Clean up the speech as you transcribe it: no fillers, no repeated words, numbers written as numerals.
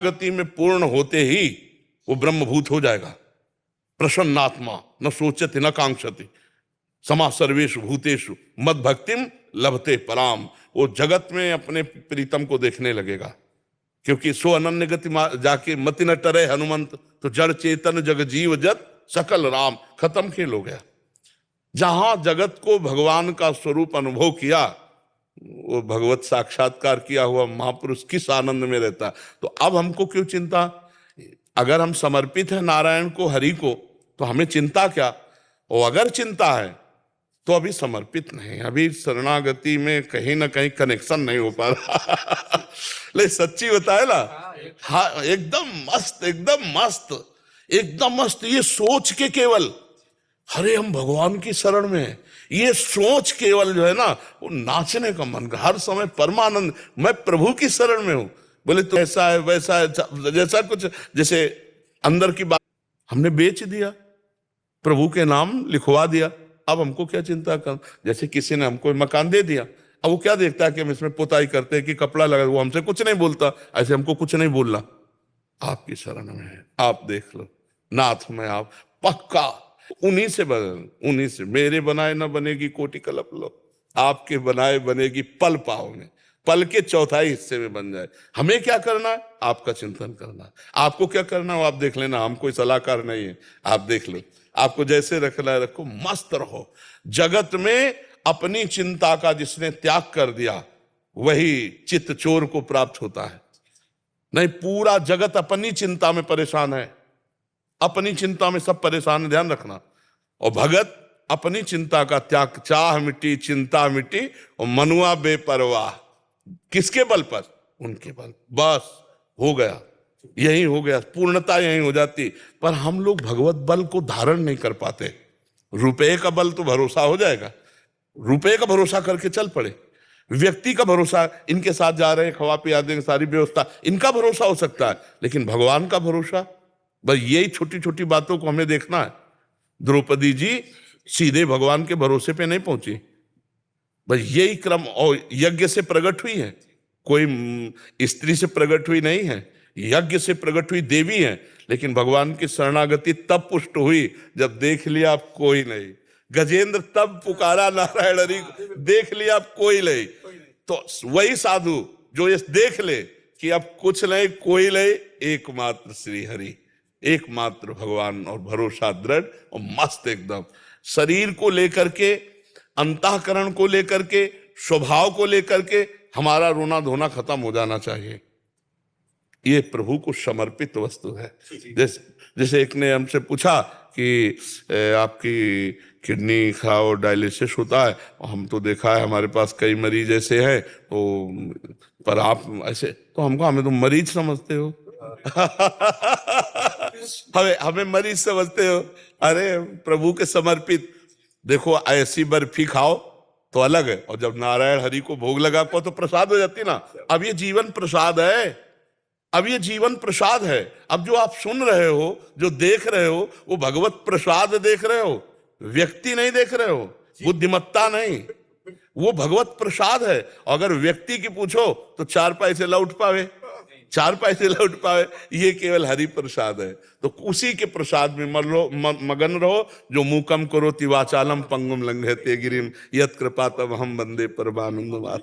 गति में पूर्ण होते ही वो ब्रह्मभूत हो जाएगा। प्रसन्नात्मा न सोचति न कांक्षति समा सर्वेषु भूतेषु मद भक्तिम लभते पराम। वो जगत में अपने प्रीतम को देखने लगेगा, क्योंकि सो अनन्य गति जाके मति न टरे हनुमंत, तो जड़ चेतन जग जीव जत सकल राम। खत्म खेल हो गया। जहां जगत को भगवान का स्वरूप अनुभव किया, वो भगवत साक्षात्कार किया हुआ महापुरुष किस आनंद में रहता। तो अब हमको क्यों चिंता? अगर हम समर्पित हैं नारायण को, हरि को, तो हमें चिंता क्या? और अगर चिंता है तो अभी समर्पित नहीं, अभी शरणागति में कहीं ना कहीं कनेक्शन नहीं हो पा रहा। ले सच्ची बताए ना, हाँ एकदम मस्त, एकदम मस्त, एकदम मस्त। ये सोच के केवल अरे हम भगवान की शरण में हैं, ये सोच केवल जो है ना, वो नाचने का मन कर हर समय परमानंद, मैं प्रभु की शरण में हूं। बोले तो ऐसा है वैसा है, जैसा कुछ, जैसे अंदर की बात हमने बेच दिया, प्रभु के नाम लिखवा दिया, अब हमको क्या चिंता कर। जैसे किसी ने हमको मकान दे दिया, अब वो क्या देखता है कि हम इसमें पुताई करते हैं कि कपड़ा लगा, वो हमसे कुछ नहीं बोलता। ऐसे हमको कुछ नहीं बोलना, आपकी शरण में है, आप देख लो नाथ में, आप पक्का उन्हीं से बन, उन्हीं से। मेरे बनाए ना बनेगी कोटि कल्प लो, आपके बनाए बनेगी पल पाव में, पल के चौथाई हिस्से में बन जाए। हमें क्या करना है? आपका चिंतन करना है। आपको क्या करना हो आप देख लेना, हम कोई सलाहकार नहीं है, आप देख लो। आपको जैसे रखना है रखो, मस्त रहो। जगत में अपनी चिंता का जिसने त्याग कर दिया, वही चित्त चोर को प्राप्त होता है। नहीं, पूरा जगत अपनी चिंता में परेशान है, अपनी चिंता में सब परेशान है, ध्यान रखना। और भगत अपनी चिंता का त्याग, चाह मिट्टी चिंता मिट्टी और मनुआ बेपरवाह। किसके बल पर? उनके बल, बस हो गया, यही हो गया, पूर्णता यही हो जाती। पर हम लोग भगवत बल को धारण नहीं कर पाते। रुपए का बल तो भरोसा हो जाएगा, रुपए का भरोसा करके चल पड़े। व्यक्ति का भरोसा, इनके साथ जा रहे हैं, खवा पिया देंगे, सारी व्यवस्था, इनका भरोसा हो सकता है, लेकिन भगवान का भरोसा, बस यही छोटी छोटी बातों को हमें देखना है। द्रौपदी जी सीधे भगवान के भरोसे पे नहीं पहुंची, बस यही क्रम। और यज्ञ से प्रकट हुई है, कोई स्त्री से प्रकट हुई नहीं है, यज्ञ से प्रकट हुई देवी है। लेकिन भगवान की शरणागति तब पुष्ट हुई जब देख लिया आप कोई नहीं। गजेंद्र तब पुकारा नारायण हरि, देख लिया आप कोई नहीं। तो वही साधु जो ये देख ले कि अब कुछ नहीं कोई नहीं, एकमात्र श्री हरि, एकमात्र भगवान, और भरोसा दृढ़ और मस्त एकदम। शरीर को लेकर के, अंतःकरण को लेकर के, स्वभाव को लेकर के हमारा रोना धोना खत्म हो जाना चाहिए। ये प्रभु को समर्पित वस्तु है। जैसे एक ने हमसे पूछा कि आपकी किडनी खाओ डायलिसिस होता है, हम तो देखा है हमारे पास कई मरीज ऐसे हैं, तो पर आप ऐसे, तो हमें तो मरीज समझते हो। हमें मरीज समझते हो? अरे प्रभु के समर्पित। देखो ऐसी बर्फी खाओ तो अलग है, और जब नारायण हरि को भोग लगा पाओ तो प्रसाद हो जाती ना। अब ये जीवन प्रसाद है, अब ये जीवन प्रसाद है। अब जो आप सुन रहे हो, जो देख रहे हो, वो भगवत प्रसाद देख रहे हो, व्यक्ति नहीं देख रहे हो, बुद्धिमत्ता नहीं, वो भगवत प्रसाद है। अगर व्यक्ति की पूछो तो 4 पैसे लौट पावे, 4 पैसे लौट पावे, ये केवल हरि प्रसाद है। तो उसी के प्रसाद में मगन रहो। जो मूकम करोति वाचालम पंगुम लंघयते गिरिम यत् कृपा तमहं वंदे परमानंद।